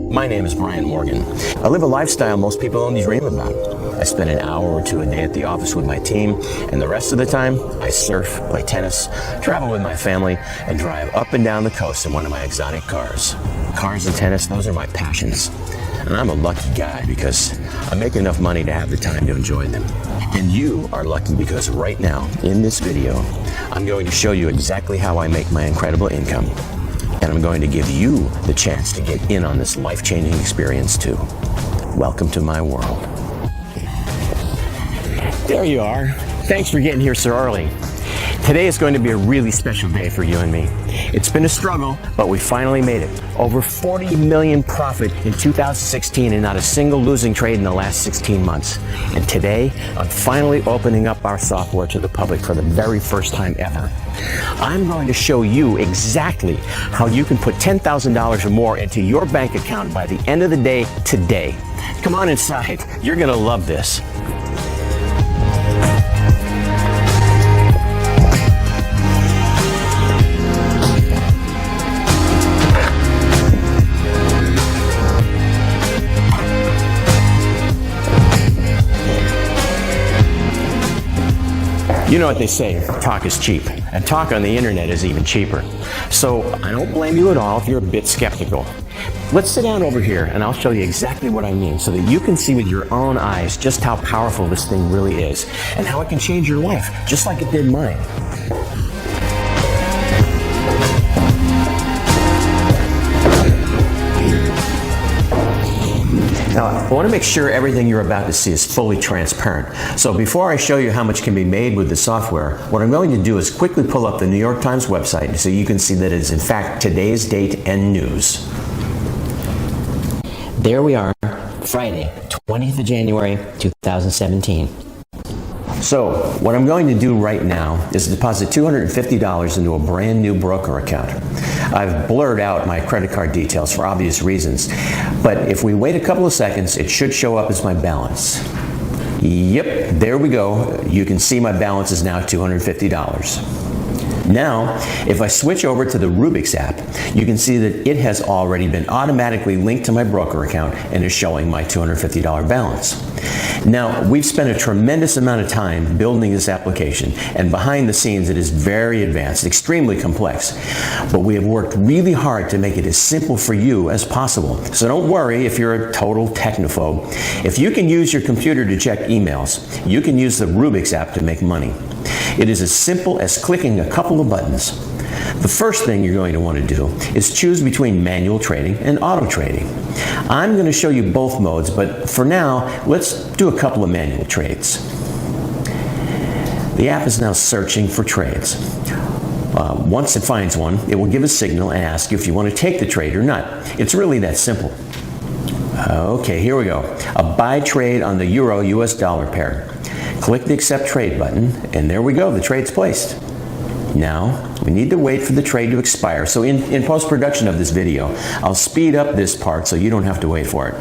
My name is Brian Morgan. I live a lifestyle most people only dream about. I spend an hour or two a day at the office with my team, and the rest of the time, I surf, play tennis, travel with my family, and drive up and down the coast in one of my exotic cars. Cars and tennis, those are my passions. And I'm a lucky guy because I make enough money to have the time to enjoy them. And you are lucky because right now, in this video, I'm going to show you exactly how I make my incredible income. And I'm going to give you the chance to get in on this life-changing experience too. Welcome to my world. There you are. Thanks for getting here so early. Today is going to be a really special day for you and me. It's been a struggle, but we finally made it. Over 40 million profit in 2016 and not a single losing trade in the last 16 months. And today, I'm finally opening up our software to the public for the very first time ever. I'm going to show you exactly how you can put $10,000 or more into your bank account by the end of the day today. Come on inside. You're going to love this. You know what they say, talk is cheap, and talk on the internet is even cheaper. So I don't blame you at all if you're a bit skeptical. Let's sit down over here and I'll show you exactly what I mean so that you can see with your own eyes just how powerful this thing really is and how it can change your life, just like it did mine. Now, I want to make sure everything you're about to see is fully transparent. So before I show you how much can be made with the software, what I'm going to do is quickly pull up the New York Times website so you can see that it is in fact today's date and news. There we are, Friday, 20th of January, 2017. So what I'm going to do right now is deposit $250 into a brand new broker account. I've blurred out my credit card details for obvious reasons, but if we wait a couple of seconds, it should show up as my balance. Yep, there we go. You can see my balance is now $250. Now, if I switch over to the Rubik's app, you can see that it has already been automatically linked to my broker account and is showing my $250 balance. Now, we've spent a tremendous amount of time building this application, and behind the scenes it is very advanced, extremely complex. But we have worked really hard to make it as simple for you as possible. So don't worry if you're a total technophobe. If you can use your computer to check emails, you can use the Rubik's app to make money. It is as simple as clicking a couple of buttons. The first thing you're going to want to do is choose between manual trading and auto trading. I'm going to show you both modes, but for now, let's do a couple of manual trades. The app is now searching for trades. Once it finds one, it will give a signal and ask you if you want to take the trade or not. It's really that simple. Okay, here we go. A buy trade on the Euro-US dollar pair. Click the Accept Trade button, and there we go, the trade's placed. Now, we need to wait for the trade to expire. So in post-production of this video, I'll speed up this part so you don't have to wait for it.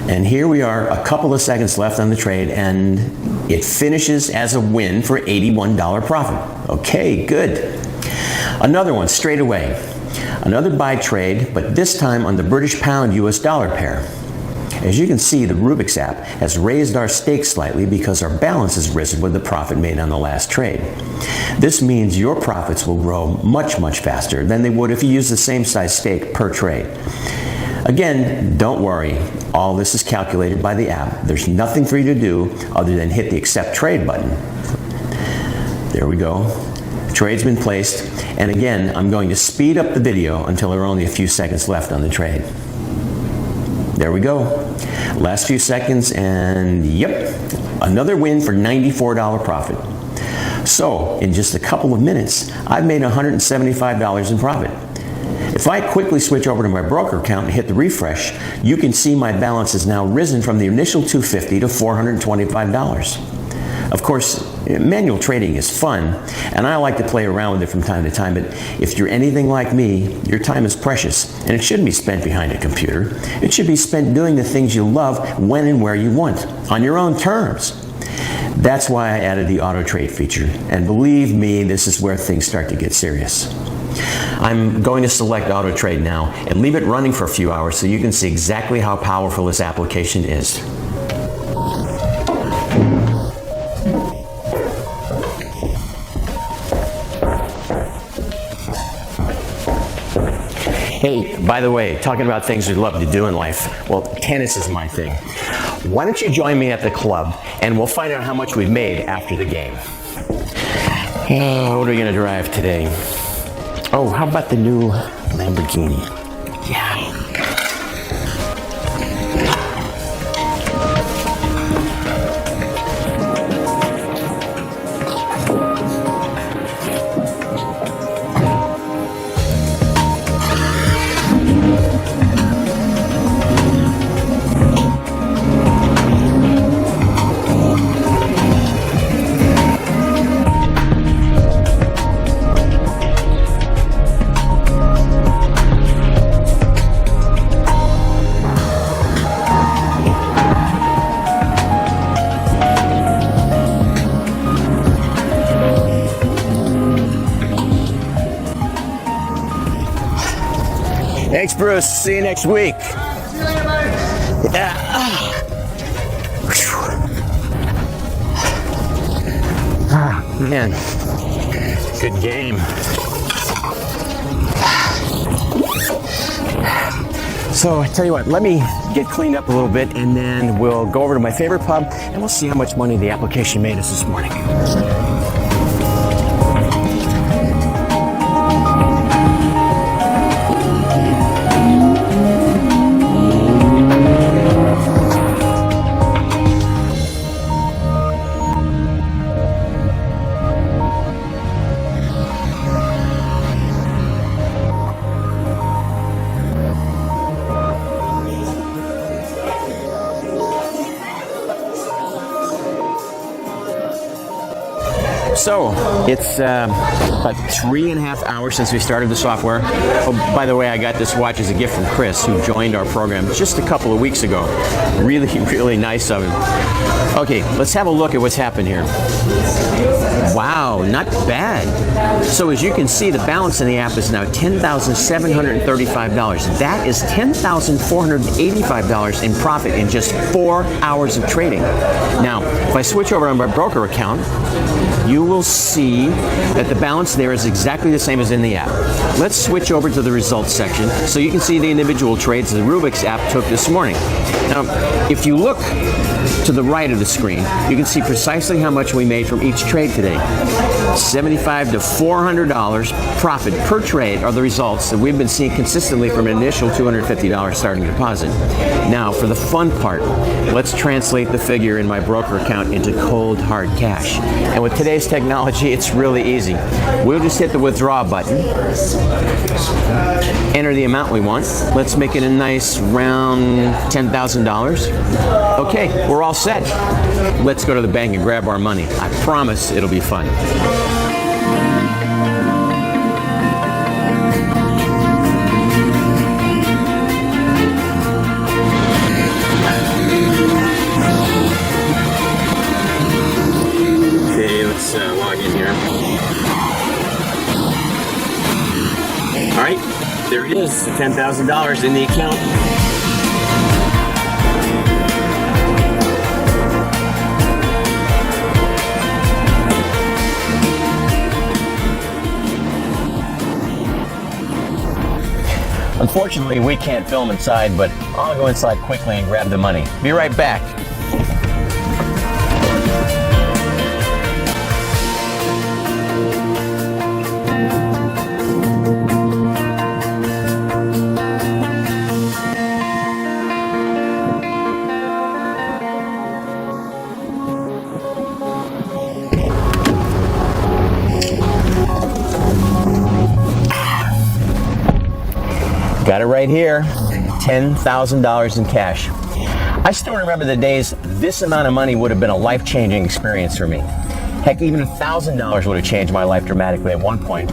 And here we are, a couple of seconds left on the trade, and it finishes as a win for $81 profit. Okay, good. Another one straight away. Another buy trade, but this time on the British pound US dollar pair. As you can see, the Rubik's app has raised our stakes slightly because our balance has risen with the profit made on the last trade. This means your profits will grow much, much faster than they would if you use the same size stake per trade. Again, don't worry. All this is calculated by the app. There's nothing for you to do other than hit the Accept Trade button. There we go. Trade's been placed. And again, I'm going to speed up the video until there are only a few seconds left on the trade. There we go. Last few seconds, and yep, another win for $94 profit. So, in just a couple of minutes, I've made $175 in profit. If I quickly switch over to my broker account and hit the refresh, you can see my balance has now risen from the initial $250 to $425. Of course, manual trading is fun, and I like to play around with it from time to time, but if you're anything like me, your time is precious, and it shouldn't be spent behind a computer. It should be spent doing the things you love when and where you want, on your own terms. That's why I added the auto trade feature, and believe me, this is where things start to get serious. I'm going to select auto trade now and leave it running for a few hours so you can see exactly how powerful this application is. Hey, by the way, talking about things we'd love to do in life, well, tennis is my thing. Why don't you join me at the club and we'll find out how much we've made after the game. What are we going to drive today? Oh, how about the new Lamborghini? Yeah. Thanks, Bruce. See you next week. Yeah. Man. Good game. So I tell you what, let me get cleaned up a little bit and then we'll go over to my favorite pub and we'll see how much money the application made us this morning. So, it's about 3.5 hours since we started the software. Oh, by the way, I got this watch as a gift from Chris, who joined our program just a couple of weeks ago. Really, really nice of him. Okay, let's have a look at what's happened here. Wow, not bad. So as you can see, the balance in the app is now $10,735. That is $10,485 in profit in just 4 hours of trading. Now, if I switch over on my broker account, you will see that the balance there is exactly the same as in the app. Let's switch over to the results section so you can see the individual trades the Rubik's app took this morning. Now, if you look to the right of the screen, you can see precisely how much we made from each trade today. $75 to $400 profit per trade are the results that we've been seeing consistently from an initial $250 starting deposit. Now, for the fun part, let's translate the figure in my broker account into cold, hard cash. And with today's technology, it's really easy. We'll just hit the withdraw button, enter the amount we want. Let's make it a nice round $10,000. Okay, we're all set. Let's go to the bank and grab our money. I promise it'll be fun. Okay, let's log in here. All right, there it is, $10,000 in the account. Unfortunately, we can't film inside, but I'll go inside quickly and grab the money. Be right back. Got it right here, $10,000 in cash. I still remember the days this amount of money would have been a life-changing experience for me. Heck, even $1,000 would have changed my life dramatically at one point.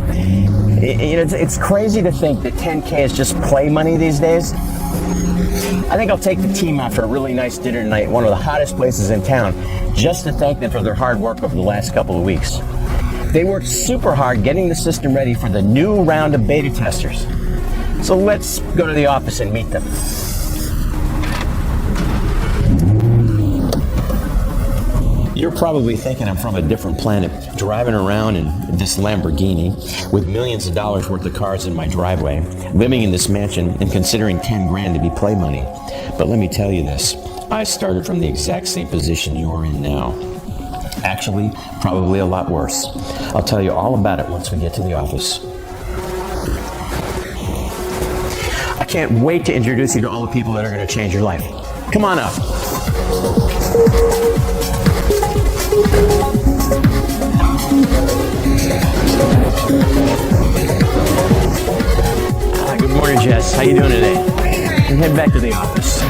It's crazy to think that 10K is just play money these days. I think I'll take the team out for a really nice dinner tonight at one of the hottest places in town, just to thank them for their hard work over the last couple of weeks. They worked super hard getting the system ready for the new round of beta testers. So let's go to the office and meet them. You're probably thinking I'm from a different planet, driving around in this Lamborghini with millions of dollars worth of cars in my driveway, living in this mansion and considering 10 grand to be play money. But let me tell you this, I started from the exact same position you are in now. Actually, probably a lot worse. I'll tell you all about it once we get to the office. I can't wait to introduce you to all the people that are going to change your life. Come on up. Good morning, Jess. How you doing today? And head back to the office.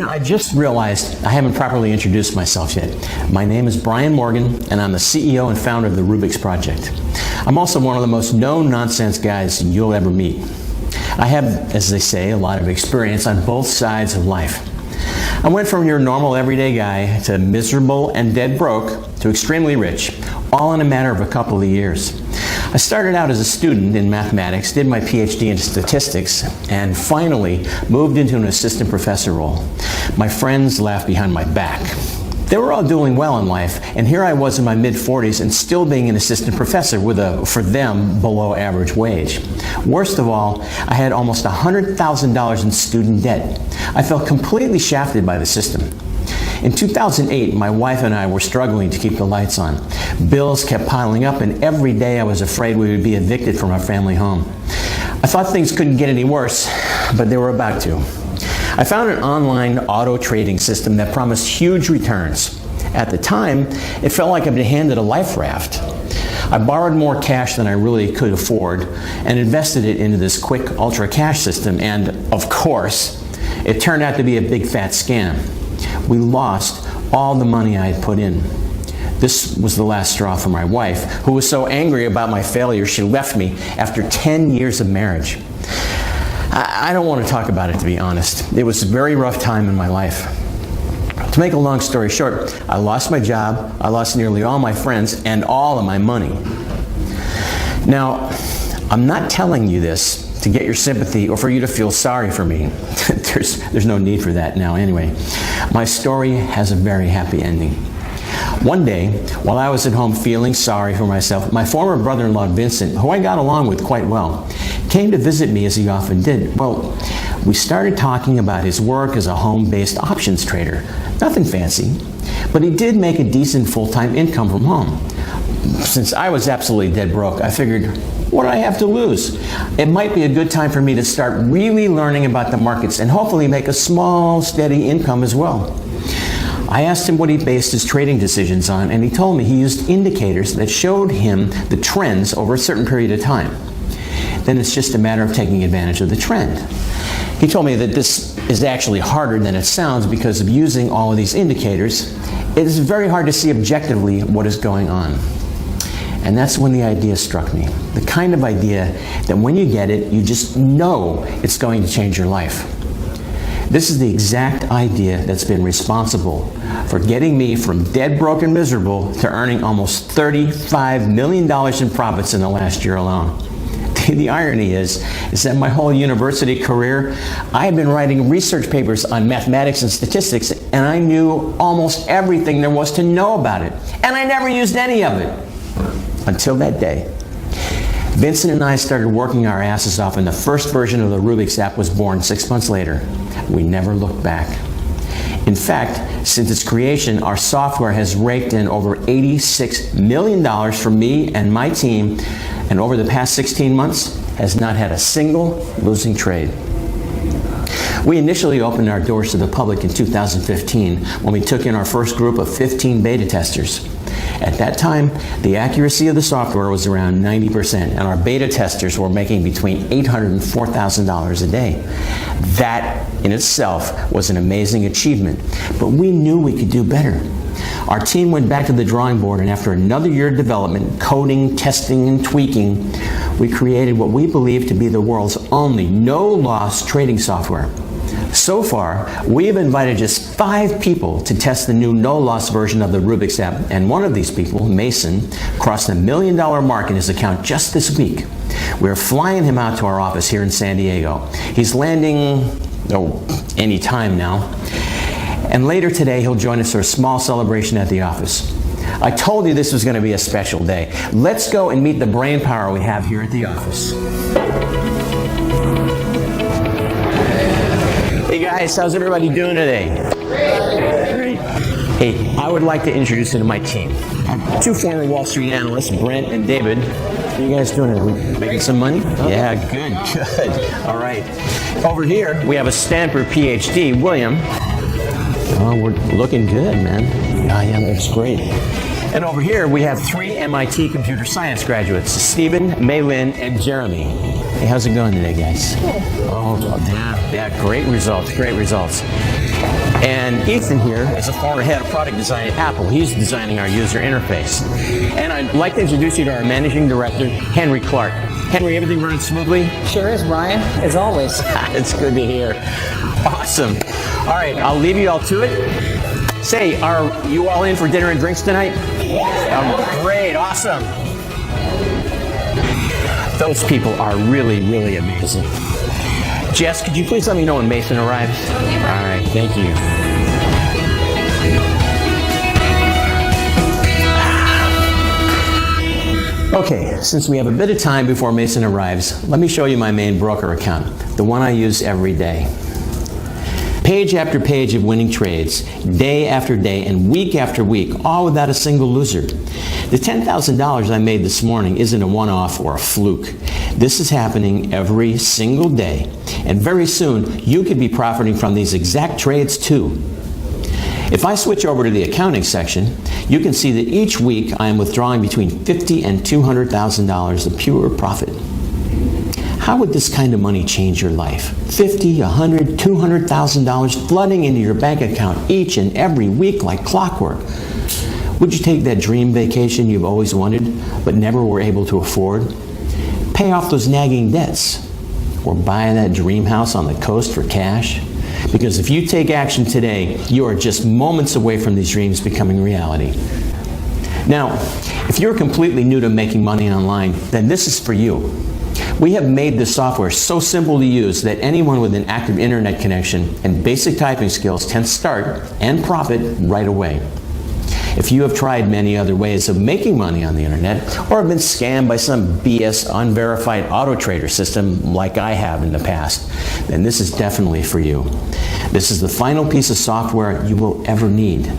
I just realized I haven't properly introduced myself yet. My name is Brian Morgan, and I'm the CEO and founder of the Rubik's Project. I'm also one of the most no-nonsense guys you'll ever meet. I have, as they say, a lot of experience on both sides of life. I went from your normal everyday guy to miserable and dead broke to extremely rich, all in a matter of a couple of years. I started out as a student in mathematics, did my PhD in statistics, and finally moved into an assistant professor role. My friends laughed behind my back. They were all doing well in life, and here I was in my mid-40s and still being an assistant professor with a, for them, below average wage. Worst of all, I had almost $100,000 in student debt. I felt completely shafted by the system. In 2008, my wife and I were struggling to keep the lights on. Bills kept piling up, and every day I was afraid we would be evicted from our family home. I thought things couldn't get any worse, but they were about to. I found an online auto trading system that promised huge returns. At the time, it felt like I'd been handed a life raft. I borrowed more cash than I really could afford and invested it into this quick ultra cash system, and of course, it turned out to be a big fat scam. We lost all the money I had put in. This was the last straw for my wife, who was so angry about my failure she left me after 10 years of marriage. I don't want to talk about it, to be honest. It was a very rough time in my life. To make a long story short, I lost my job, I lost nearly all my friends, and all of my money. Now, I'm not telling you this to get your sympathy or for you to feel sorry for me. There's no need for that now anyway. My story has a very happy ending. One day, while I was at home feeling sorry for myself, my former brother-in-law Vincent, who I got along with quite well, came to visit me as he often did. Well, we started talking about his work as a home-based options trader. Nothing fancy, but he did make a decent full-time income from home. Since I was absolutely dead broke, I figured, what do I have to lose? It might be a good time for me to start really learning about the markets and hopefully make a small, steady income as well. I asked him what he based his trading decisions on, and he told me he used indicators that showed him the trends over a certain period of time. Then it's just a matter of taking advantage of the trend. He told me that this is actually harder than it sounds because of using all of these indicators. It is very hard to see objectively what is going on. And that's when the idea struck me. The kind of idea that when you get it, you just know it's going to change your life. This is the exact idea that's been responsible for getting me from dead broke and miserable to earning almost $35 million in profits in the last year alone. The irony is that my whole university career, I had been writing research papers on mathematics and statistics, and I knew almost everything there was to know about it. And I never used any of it. Until that day. Vincent and I started working our asses off, and the first version of the Rubik's app was born 6 months later. We never looked back. In fact, since its creation, our software has raked in over $86 million for me and my team, and over the past 16 months has not had a single losing trade. We initially opened our doors to the public in 2015 when we took in our first group of 15 beta testers. At that time, the accuracy of the software was around 90%, and our beta testers were making between $800,000 and $4,000 a day. That in itself was an amazing achievement, but we knew we could do better. our team went back to the drawing board, and after another year of development, coding, testing, and tweaking, we created what we believe to be the world's only no-loss trading software. So far, we have invited just 5 people to test the new no-loss version of the Rubik's app, and one of these people, Mason, crossed the $1 million mark in his account just this week. We're flying him out to our office here in San Diego. He's landing, any time now. And later today, he'll join us for a small celebration at the office. I told you this was going to be a special day. Let's go and meet the brain power we have here at the office. Hey guys, how's everybody doing today? Great. Hey, I would like to introduce you to my team. 2 former Wall Street analysts, Brent and David. What are you guys doing? Are we making some money? Yeah, good. All right. Over here, we have a Stanford PhD, William. Oh, we're looking good, man. Yeah, that's great. And over here, we have 3 MIT computer science graduates, Stephen, Maylin, and Jeremy. Hey, how's it going today, guys? Oh, yeah, great results. And Ethan here is a former head of product design at Apple. He's designing our user interface. And I'd like to introduce you to our managing director, Henry Clark. Henry, everything running smoothly? Sure is, Brian, as always. It's good to hear. Awesome. All right, I'll leave you all to it. Say, are you all in for dinner and drinks tonight? Oh, great, awesome. Those people are really, really amazing. Jess, could you please let me know when Mason arrives? All right, thank you. Okay, since we have a bit of time before Mason arrives, let me show you my main broker account, the one I use every day. Page after page of winning trades, day after day and week after week, all without a single loser. The $10,000 I made this morning isn't a one-off or a fluke. This is happening every single day, and very soon you could be profiting from these exact trades too. If I switch over to the accounting section, you can see that each week I am withdrawing between $50,000 and $200,000 of pure profit. How would this kind of money change your life? $50,000, $100,000, $200,000 flooding into your bank account each and every week like clockwork. Would you take that dream vacation you've always wanted but never were able to afford? Pay off those nagging debts? Or buy that dream house on the coast for cash? Because if you take action today, you are just moments away from these dreams becoming reality. Now, if you're completely new to making money online, then this is for you. We have made this software so simple to use that anyone with an active internet connection and basic typing skills can start and profit right away. If you have tried many other ways of making money on the internet or have been scammed by some BS unverified auto trader system like I have in the past, then this is definitely for you. This is the final piece of software you will ever need.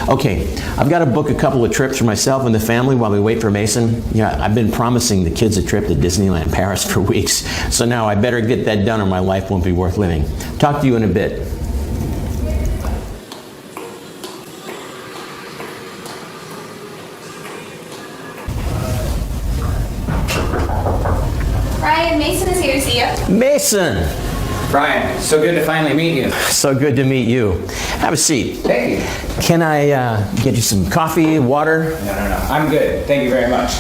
Okay, I've got to book a couple of trips for myself and the family while we wait for Mason. Yeah, I've been promising the kids a trip to Disneyland Paris for weeks, so now I better get that done or my life won't be worth living. Talk to you in a bit. Brian, Mason is here to see you. Mason! Brian, so good to finally meet you. So good to meet you. Have a seat. Thank you. Can I get you some coffee, water? No. I'm good. Thank you very much.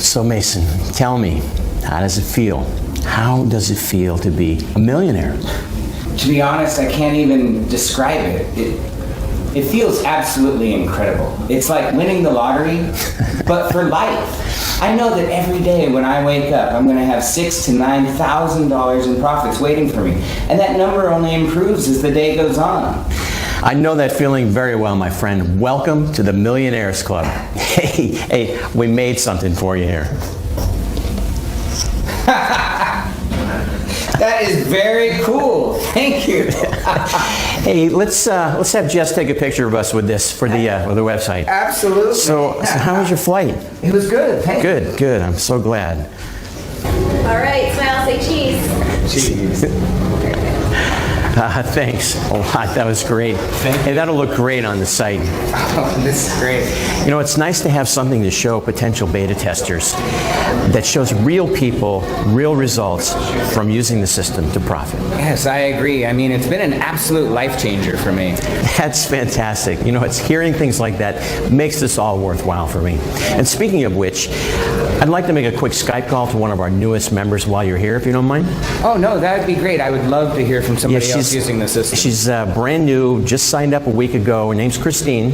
So Mason, tell me, how does it feel? How does it feel to be a millionaire? To be honest, I can't even describe it. It feels absolutely incredible. It's like winning the lottery, but for life. I know that every day when I wake up, I'm going to have $6,000 to $9,000 in profits waiting for me. And that number only improves as the day goes on. I know that feeling very well, my friend. Welcome to the Millionaires Club. Hey, we made something for you here. That is very cool. Thank you. Hey, let's have Jess take a picture of us with this for the website. Absolutely. So how was your flight? It was good. Thank you. Good. I'm so glad. All right, smile, say cheese. Cheese. Thanks a lot. That was great. Hey, that'll look great on the site. Oh, this is great. You know, it's nice to have something to show potential beta testers that shows real people, real results from using the system to profit. Yes, I agree. I mean, it's been an absolute life changer for me. That's fantastic. You know, it's hearing things like that makes this all worthwhile for me. And speaking of which, I'd like to make a quick Skype call to one of our newest members while you're here, if you don't mind. Oh, no, that would be great. I would love to hear from somebody else using the system. She's brand new, just signed up a week ago. Her name's Christine,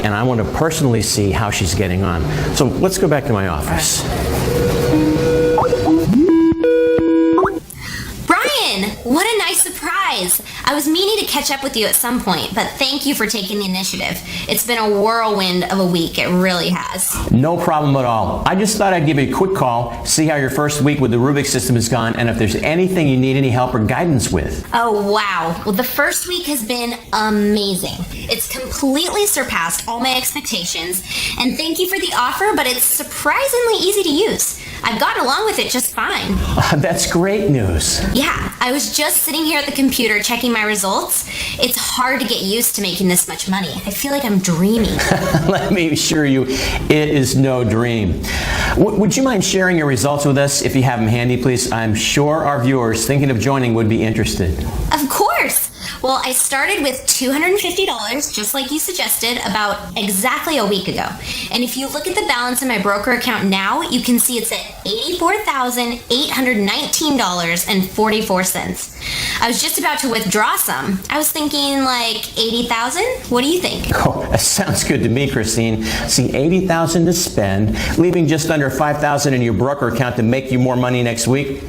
and I want to personally see how she's getting on. So let's go back to my office. Brian, what a nice surprise. I was meaning to catch up with you at some point, but thank you for taking the initiative. It's been a whirlwind of a week. It really has. No problem at all. I just thought I'd give you a quick call, see how your first week with the Rubik system has gone, and if there's anything you need any help or guidance with. Oh, wow. Well, the first week has been amazing. It's completely surpassed all my expectations, and thank you for the offer, but it's surprisingly easy to use. I've gotten along with it just fine. That's great news. Yeah, I was just sitting here at the computer checking my results. It's hard to get used to making this much money. I feel like I'm dreaming. Let me assure you, it is no dream. Would you mind sharing your results with us if you have them handy, please? I'm sure our viewers thinking of joining would be interested. Of course. Well, I started with $250, just like you suggested, about exactly a week ago. And if you look at the balance in my broker account now, you can see it's at $84,819.44. I was just about to withdraw some. I was thinking like 80,000. What do you think? Oh, that sounds good to me, Christine. See, 80,000 to spend, leaving just under 5,000 in your broker account to make you more money next week.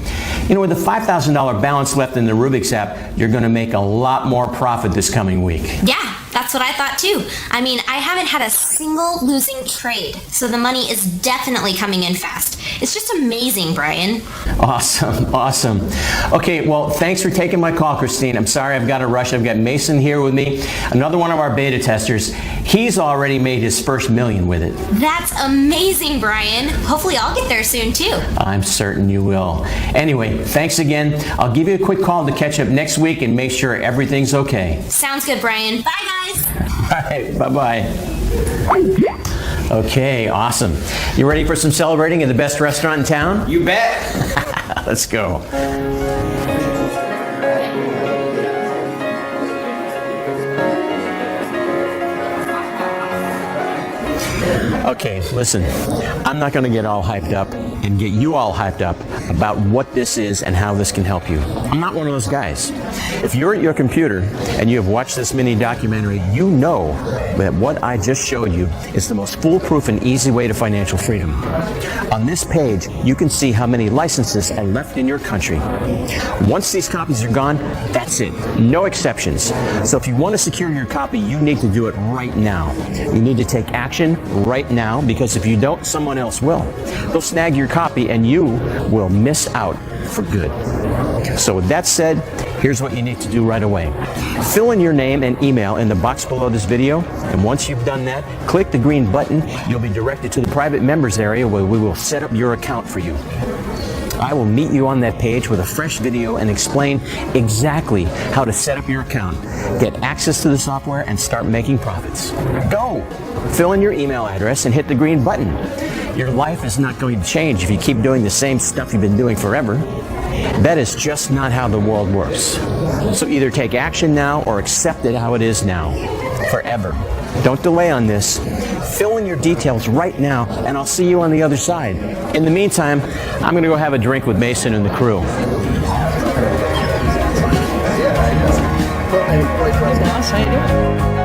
You know, with a $5,000 balance left in the Rubik's app, you're going to make a lot more profit this coming week. Yeah, that's what I thought too. I mean, I haven't had a single losing trade, so the money is definitely coming in fast. It's just amazing, Brian. Awesome, awesome. Okay, well, thanks for taking my call, Christine. I'm sorry I've got to rush. I've got Mason here with me, another one of our beta testers. He's already made his first million with it. That's amazing, Brian. Hopefully I'll get there soon too. I'm certain you will. Anyway, thanks again. I'll give you a quick call to catch up next week and make sure everything's okay. Sounds good, Brian. Bye, guys. All right, bye-bye. Okay, awesome. You ready for some celebrating at the best restaurant in town? You bet. Let's go. Okay, listen, I'm not going to get all hyped up and get you all hyped up about what this is and how this can help you. I'm not one of those guys. If you're at your computer and you have watched this mini documentary, you know that what I just showed you is the most foolproof and easy way to financial freedom. On this page, you can see how many licenses are left in your country. Once these copies are gone, that's it. No exceptions. So if you want to secure your copy, you need to do it right now. You need to take action right now, because if you don't, someone else will. They'll snag your copy and you will miss out for good. So with that said, here's what you need to do right away. Fill in your name and email in the box below this video, and once you've done that, click the green button. You'll be directed to the private members area where we will set up your account for you. I will meet you on that page with a fresh video and explain exactly how to set up your account, get access to the software, and start making profits. Go! Fill in your email address and hit the green button. Your life is not going to change if you keep doing the same stuff you've been doing forever. That is just not how the world works. So either take action now or accept it how it is now, forever. Don't delay on this. Fill in your details right now, and I'll see you on the other side. In the meantime, I'm going to go have a drink with Mason and the crew. How you doing?